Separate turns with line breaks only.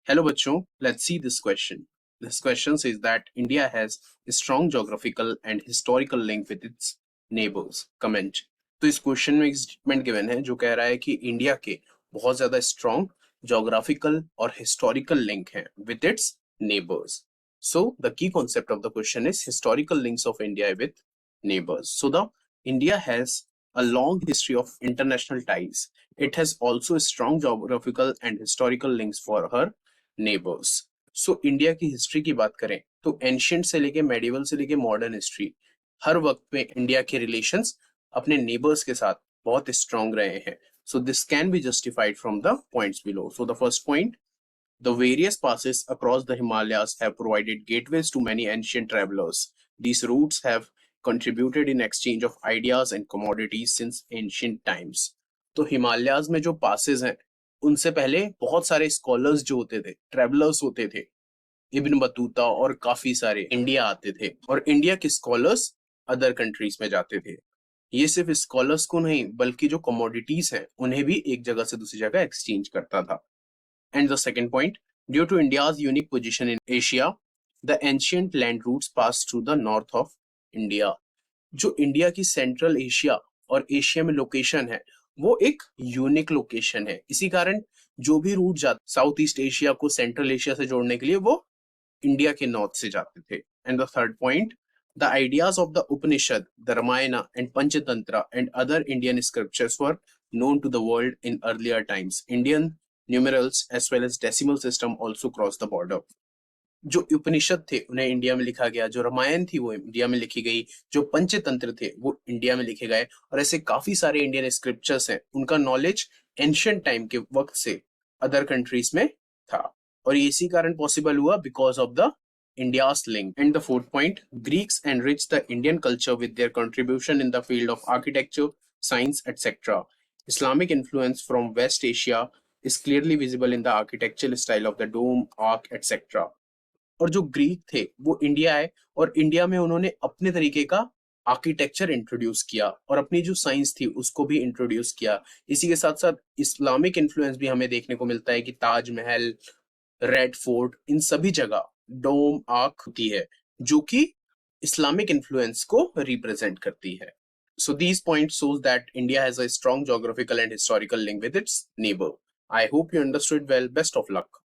Hello बच्चों, let's see this question. This question says that India has a strong geographical and historical link with its neighbors. Comment. तो इस question में एक statement given है जो कह रहा है कि इंडिया के बहुत ज्यादा स्ट्रॉन्ग जोग्राफिकल और हिस्टोरिकल लिंक है with its neighbours. So the key concept of the question is historical links of India with neighbors. So the India has a long history of international ties. It has also strong geographical and historical links for her neighbours. So India की history की बात करें तो ancient से लेके medieval से लेके modern history हर वक्त पे इंडिया के रिलेशंस अपने नेबर्स के साथ बहुत स्ट्रांग रहे हैं. So this can be justified from the points below. So the first point, the various passes across the Himalayas have provided gateways to many ancient travelers. These routes have contributed in exchange of ideas and commodities since ancient times. तो हिमालयाज में जो passes हैं उनसे पहले बहुत सारे scholars जो होते थे, ट्रेवलर्स होते थे, इब्न बतूता और काफी सारे इंडिया आते थे और इंडिया के स्कॉलर्स अदर कंट्रीज में जाते थे. ये सिर्फ स्कॉलर्स को नहीं बल्कि जो कमोडिटीज हैं उन्हें भी एक जगह से दूसरी जगह एक्सचेंज करता था. And the second point, due to India's unique position in Asia, the ancient land routes passed through the north of India. जो इंडिया की सेंट्रल एशिया और एशिया में लोकेशन है वो एक यूनिक लोकेशन है. इसी कारण जो भी रूट जाते साउथ ईस्ट एशिया को सेंट्रल एशिया से जोड़ने के लिए वो इंडिया के नॉर्थ से जाते थे. And the third point, the ideas of the Upanishad, the Ramayana and Panchatantra and other Indian scriptures were known to the world in earlier times. Indian numerals as well as decimal system also crossed the border. जो उपनिषद थे उन्हें India में लिखा गया, जो रामायण थी वो India में लिखी गई, जो पंचतंत्र थे वो इंडिया में लिखे गए और ऐसे काफी सारे इंडियन स्क्रिप्चर्स हैं उनका नॉलेज एंशियंट टाइम के वक्त से अदर कंट्रीज में था और ये इसी कारण पॉसिबल हुआ because of the India's link. And the fourth point, Greeks enriched the Indian culture with their contribution in the field of architecture, science, etc. Islamic influence from West Asia is clearly visible in the architectural style of the dome, arc, etc. और जो Greek थे वो India आए और India में उन्होंने अपने तरीके का आर्किटेक्चर इंट्रोड्यूस किया और अपनी जो साइंस थी उसको भी इंट्रोड्यूस किया. इसी के साथ साथ इस्लामिक इन्फ्लुएंस भी हमें देखने को मिलता है कि ताजमहल, रेड फोर्ट, इन सभी जगह डोम, आर्क होती है जो कि इस्लामिक इन्फ्लुएंस को रिप्रेजेंट करती है. So these points shows that India has a strong geographical and historical link with its neighbor. I hope you understood well. Best of luck.